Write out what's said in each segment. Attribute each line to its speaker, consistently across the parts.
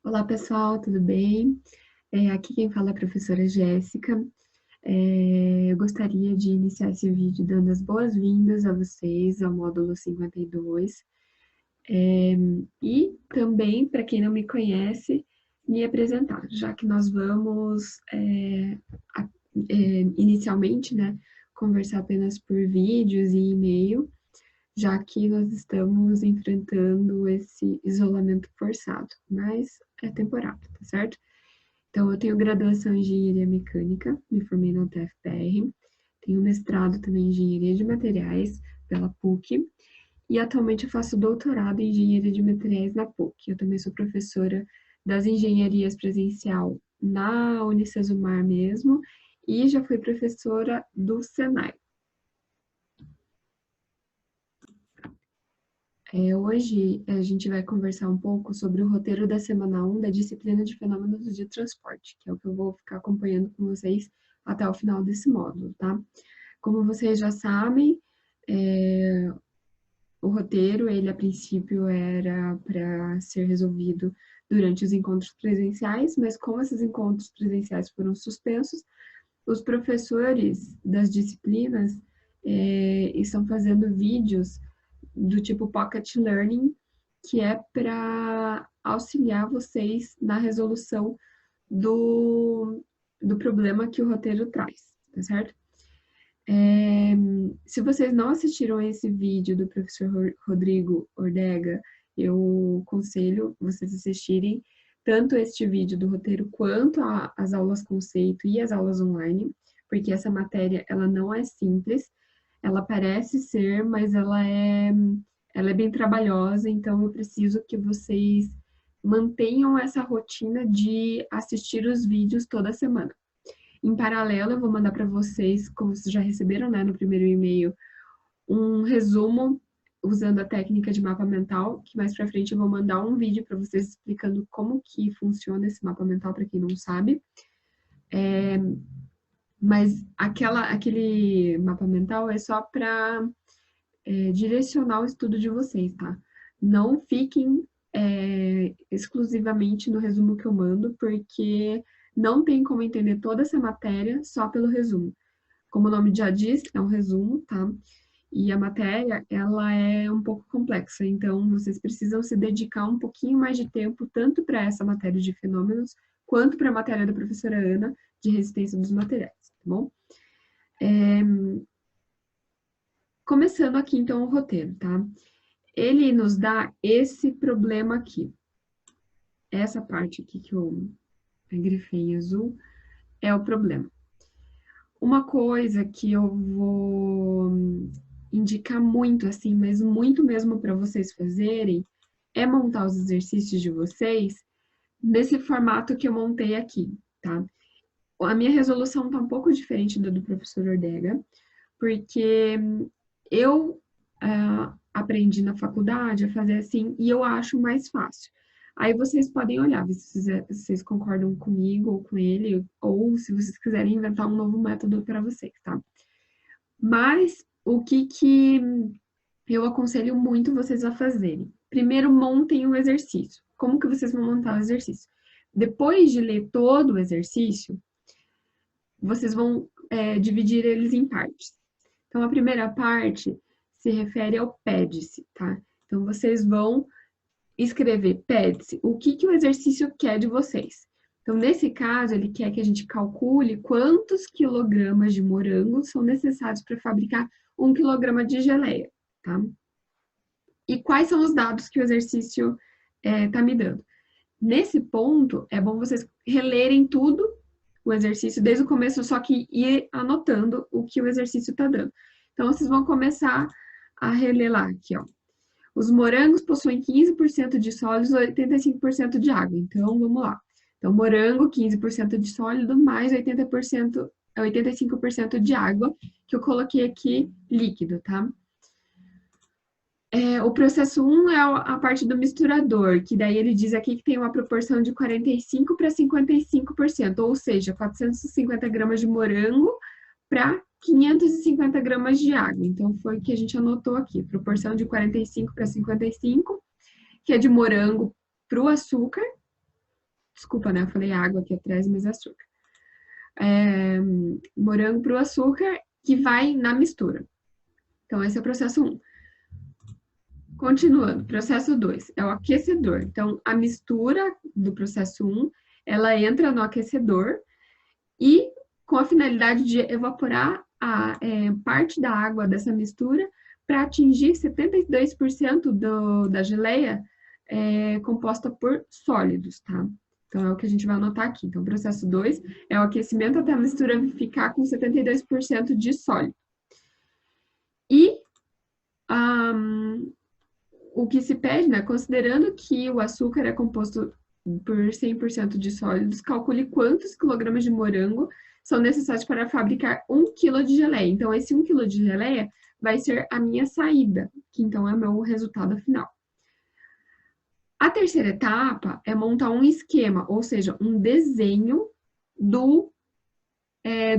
Speaker 1: Olá, pessoal, tudo bem? Aqui quem fala é a professora Jéssica. Eu gostaria de iniciar esse vídeo dando as boas-vindas a vocês ao módulo 52. E também, para quem não me conhece, me apresentar, já que nós vamos, inicialmente, né, conversar apenas por vídeos e e-mail, já que nós estamos enfrentando esse isolamento forçado, mas é temporário, tá certo? Então, eu tenho graduação em Engenharia Mecânica, me formei na UTF-PR, tenho mestrado também em Engenharia de Materiais pela PUC, e atualmente eu faço doutorado em Engenharia de Materiais na PUC. Eu também sou professora das engenharias presencial na Unicesumar mesmo, e já fui professora do Senai. Hoje a gente vai conversar um pouco sobre o roteiro da semana 1 da disciplina de fenômenos de transporte, que é o que eu vou ficar acompanhando com vocês até o final desse módulo, tá? Como vocês já sabem, o roteiro, ele a princípio era para ser resolvido durante os encontros presenciais, mas como esses encontros presenciais foram suspensos, os professores das disciplinas estão fazendo vídeos do tipo Pocket Learning, que é para auxiliar vocês na resolução do problema que o roteiro traz, tá certo? Se vocês não assistiram esse vídeo do professor Rodrigo Ordega, eu aconselho vocês assistirem tanto este vídeo do roteiro quanto as aulas conceito e as aulas online, porque essa matéria ela não é simples, ela parece ser, mas ela é bem trabalhosa, então eu preciso que vocês mantenham essa rotina de assistir os vídeos toda semana. Em paralelo, eu vou mandar para vocês, como vocês já receberam, né, no primeiro e-mail, um resumo usando a técnica de mapa mental, que mais para frente eu vou mandar um vídeo para vocês explicando como que funciona esse mapa mental, para quem não sabe. Mas aquele mapa mental é só para direcionar o estudo de vocês, tá? Não fiquem exclusivamente no resumo que eu mando, porque não tem como entender toda essa matéria só pelo resumo. Como o nome já diz, é um resumo, tá? E a matéria, ela é um pouco complexa, então vocês precisam se dedicar um pouquinho mais de tempo, tanto para essa matéria de fenômenos, quanto para a matéria da professora Ana, de resistência dos materiais, tá bom? Começando aqui, então, o roteiro, tá? Ele nos dá esse problema aqui. Essa parte aqui que eu grifei em azul é o problema. Uma coisa que eu vou indicar muito, assim, mas muito mesmo para vocês fazerem, é montar os exercícios de vocês nesse formato que eu montei aqui, tá? A minha resolução tá um pouco diferente da do professor Ordega, porque eu aprendi na faculdade a fazer assim e eu acho mais fácil. Aí vocês podem olhar, ver se vocês concordam comigo ou com ele, ou se vocês quiserem inventar um novo método para vocês, tá? Mas o que eu aconselho muito vocês a fazerem? Primeiro, montem o exercício. Como que vocês vão montar o exercício? Depois de ler todo o exercício, vocês vão dividir eles em partes. Então, a primeira parte se refere ao PEDS, tá? Então, vocês vão escrever PEDS, o que o exercício quer de vocês. Então, nesse caso, ele quer que a gente calcule quantos quilogramas de morango são necessários para fabricar 1 quilograma de geleia, tá? E quais são os dados que o exercício está me dando. Nesse ponto, é bom vocês relerem tudo, o exercício, desde o começo, só que ir anotando o que o exercício está dando. Então, vocês vão começar a reler lá, aqui, ó. Os morangos possuem 15% de sólidos e 85% de água. Então, vamos lá. Então, morango, 15% de sólido, mais 85% de água, que eu coloquei aqui líquido, tá? O processo 1 é a parte do misturador, que daí ele diz aqui que tem uma proporção de 45 para 55%, ou seja, 450 gramas de morango para 550 gramas de água. Então, foi o que a gente anotou aqui, proporção de 45 para 55, que é de morango para o açúcar, desculpa, né? Eu falei água aqui atrás, mas é açúcar. Morango para o açúcar que vai na mistura. Então, esse é o processo 1. Continuando, processo 2 é o aquecedor. Então, a mistura do processo 1, ela entra no aquecedor e com a finalidade de evaporar a parte da água dessa mistura para atingir 72% da geleia composta por sólidos, tá? Então, é o que a gente vai anotar aqui. Então, o processo 2 é o aquecimento até a mistura ficar com 72% de sólido. E o que se pede, né, considerando que o açúcar é composto por 100% de sólidos, calcule quantos quilogramas de morango são necessários para fabricar 1 quilo de geleia. Então, esse 1 quilo de geleia vai ser a minha saída, que então é o meu resultado final. A terceira etapa é montar um esquema, ou seja, um desenho do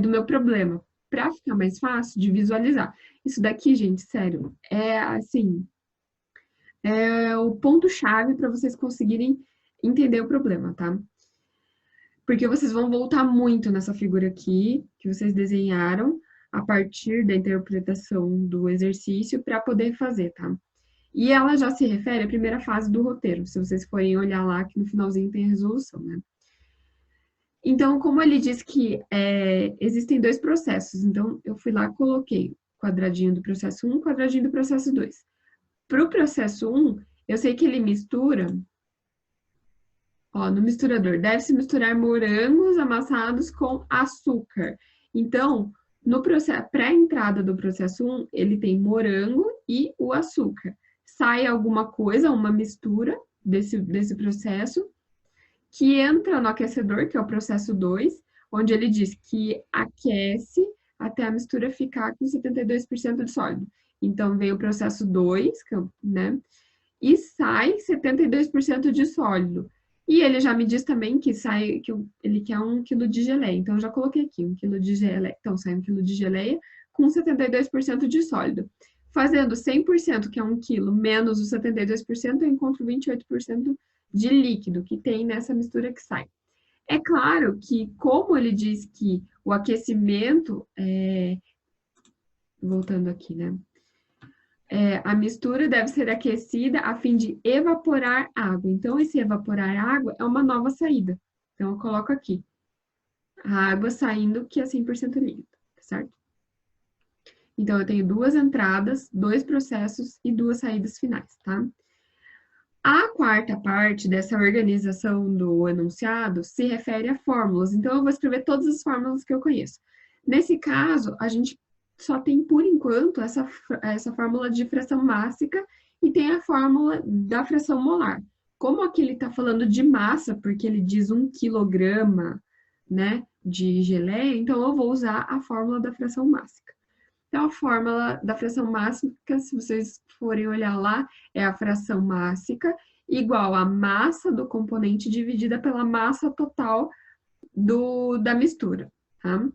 Speaker 1: meu problema, para ficar mais fácil de visualizar. Isso daqui, gente, sério, é o ponto-chave para vocês conseguirem entender o problema, tá? Porque vocês vão voltar muito nessa figura aqui, que vocês desenharam, a partir da interpretação do exercício, para poder fazer, tá? E ela já se refere à primeira fase do roteiro, se vocês forem olhar lá, que no finalzinho tem a resolução, né? Então, como ele diz que existem 2 processos, então eu fui lá e coloquei quadradinho do processo 1, quadradinho do processo 2. Para o processo 1, eu sei que ele mistura, no misturador, deve-se misturar morangos amassados com açúcar. Então, no processo, para a entrada do processo 1, ele tem morango e o açúcar. Sai alguma coisa, uma mistura desse processo, que entra no aquecedor, que é o processo 2, onde ele diz que aquece até a mistura ficar com 72% de sólido. Então, vem o processo 2, né? E sai 72% de sólido. E ele já me diz também que ele quer 1 quilo de geleia. Então, eu já coloquei aqui 1 quilo de geleia. Então, sai 1 quilo de geleia com 72% de sólido. Fazendo 100%, que é 1 quilo, menos os 72%, eu encontro 28% de líquido que tem nessa mistura que sai. É claro que, como ele diz que o aquecimento, voltando aqui, né? A mistura deve ser aquecida a fim de evaporar água. Então, esse evaporar água é uma nova saída. Então, eu coloco aqui. A água saindo que é 100% líquida, certo? Então, eu tenho 2 entradas, 2 processos e 2 saídas finais, tá? A quarta parte dessa organização do enunciado se refere a fórmulas. Então, eu vou escrever todas as fórmulas que eu conheço. Nesse caso, a gente só tem, por enquanto, essa fórmula de fração mássica e tem a fórmula da fração molar. Como aqui ele está falando de massa, porque ele diz 1 quilograma, né, de geleia, então eu vou usar a fórmula da fração mássica. Então, a fórmula da fração mássica, se vocês forem olhar lá, é a fração mássica igual a massa do componente dividida pela massa total da mistura, tá?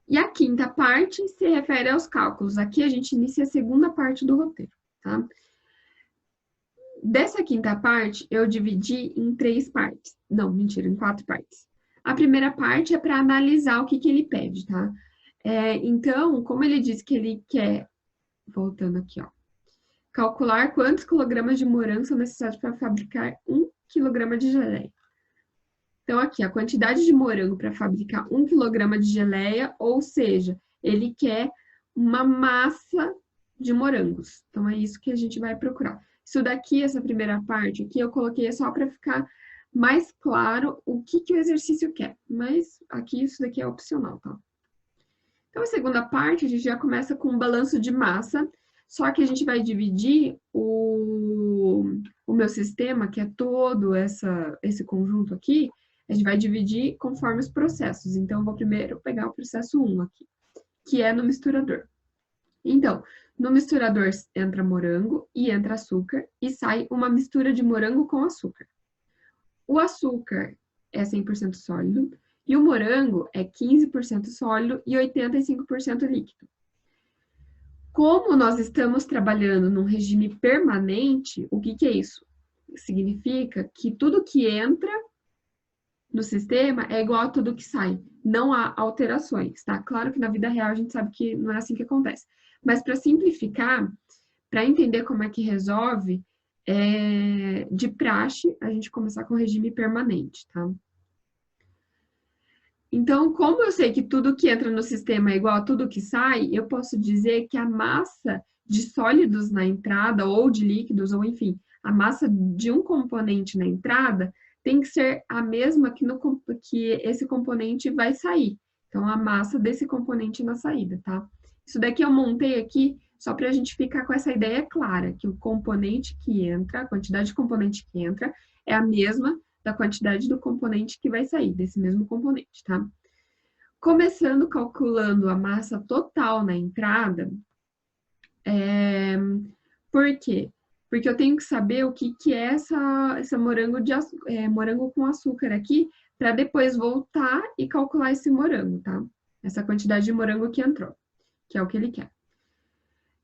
Speaker 1: E a quinta parte se refere aos cálculos. Aqui a gente inicia a segunda parte do roteiro, tá? Dessa quinta parte, eu dividi em 3 partes. Não, mentira, em 4 partes. A primeira parte é para analisar o que ele pede, tá? Então, como ele diz que ele quer, voltando aqui, ó, calcular quantos quilogramas de morango são necessários para fabricar 1 quilograma de geleia. Então, aqui, a quantidade de morango para fabricar 1 quilograma de geleia, ou seja, ele quer uma massa de morangos. Então, é isso que a gente vai procurar. Isso daqui, essa primeira parte aqui, eu coloquei só para ficar mais claro o que o exercício quer. Mas aqui, isso daqui é opcional, tá? Então, a segunda parte, a gente já começa com um balanço de massa, só que a gente vai dividir o meu sistema, que é todo esse conjunto aqui, a gente vai dividir conforme os processos. Então, eu vou primeiro pegar o processo 1 aqui, que é no misturador. Então, no misturador entra morango e entra açúcar, e sai uma mistura de morango com açúcar. O açúcar é 100% sólido, e o morango é 15% sólido e 85% líquido. Como nós estamos trabalhando num regime permanente, o que é isso? significa que tudo que entra no sistema é igual a tudo que sai. Não há alterações, tá? Claro que na vida real a gente sabe que não é assim que acontece. Mas para simplificar, para entender como é que resolve, de praxe a gente começar com o regime permanente, tá? Então, como eu sei que tudo que entra no sistema é igual a tudo que sai, eu posso dizer que a massa de sólidos na entrada, ou de líquidos, ou enfim, a massa de um componente na entrada tem que ser a mesma que esse componente vai sair. Então, a massa desse componente na saída, tá? Isso daqui eu montei aqui só para a gente ficar com essa ideia clara, que o componente que entra, a quantidade de componente que entra, é a mesma da quantidade do componente que vai sair, desse mesmo componente, tá? Começando calculando a massa total na entrada, por quê? Porque eu tenho que saber o que é essa morango com açúcar aqui, para depois voltar e calcular esse morango, tá? Essa quantidade de morango que entrou, que é o que ele quer.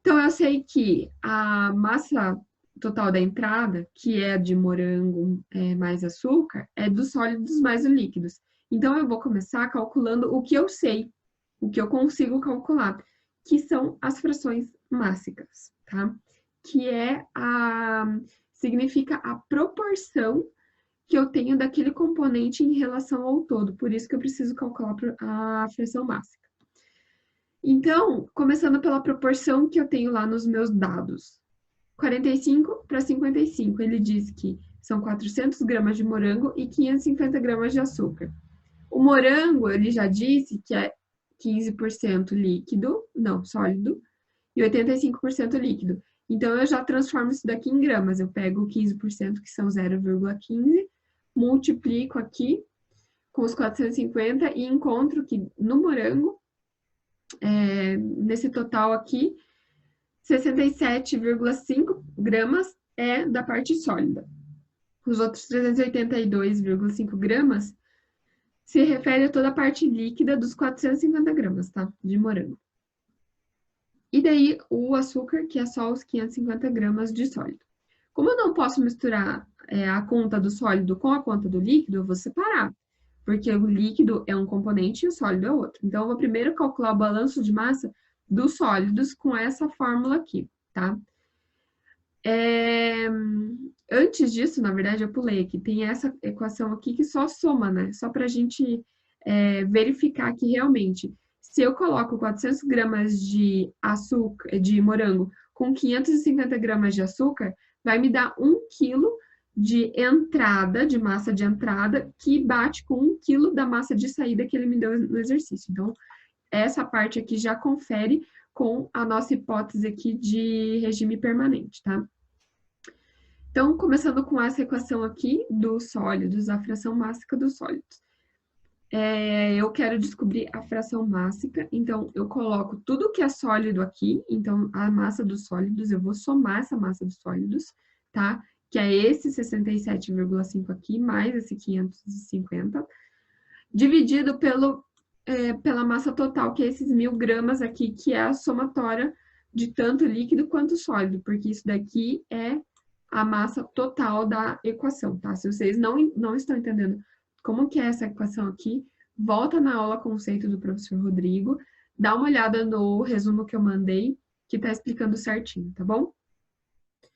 Speaker 1: Então, eu sei que a massa total da entrada, que é de morango mais açúcar, é dos sólidos mais os líquidos. Então, eu vou começar calculando o que eu sei, o que eu consigo calcular, que são as frações mássicas, tá? Que significa a proporção que eu tenho daquele componente em relação ao todo. Por isso que eu preciso calcular a fração mássica. Então, começando pela proporção que eu tenho lá nos meus dados. 45 para 55, ele diz que são 400 gramas de morango e 550 gramas de açúcar. O morango, ele já disse que é 15% líquido, não, sólido, e 85% líquido. Então, eu já transformo isso daqui em gramas. Eu pego 15%, que são 0,15, multiplico aqui com os 450 e encontro que no morango, nesse total aqui, 67,5 gramas é da parte sólida. Os outros 382,5 gramas se refere a toda a parte líquida dos 450 gramas, tá? De morango. E daí o açúcar, que é só os 550 gramas de sólido. Como eu não posso misturar a conta do sólido com a conta do líquido, eu vou separar. Porque o líquido é um componente e o sólido é outro. Então, eu vou primeiro calcular o balanço de massa dos sólidos com essa fórmula aqui, tá? Antes disso, na verdade, eu pulei aqui. Tem essa equação aqui que só soma, né? Só para a gente verificar que realmente, se eu coloco 400 gramas de açúcar, de morango com 550 gramas de açúcar, vai me dar 1 quilo de entrada, de massa de entrada, que bate com 1 quilo da massa de saída que ele me deu no exercício. Então, essa parte aqui já confere com a nossa hipótese aqui de regime permanente, tá? Então, começando com essa equação aqui dos sólidos, a fração mássica dos sólidos. Eu quero descobrir a fração mássica, então eu coloco tudo que é sólido aqui, então a massa dos sólidos, eu vou somar essa massa dos sólidos, tá? Que é esse 67,5 aqui, mais esse 550, dividido pela massa total, que é esses 1.000 gramas aqui, que é a somatória de tanto líquido quanto sólido, porque isso daqui é a massa total da equação, tá? Se vocês não estão entendendo como que é essa equação aqui, volta na aula conceito do professor Rodrigo, dá uma olhada no resumo que eu mandei, que tá explicando certinho, tá bom?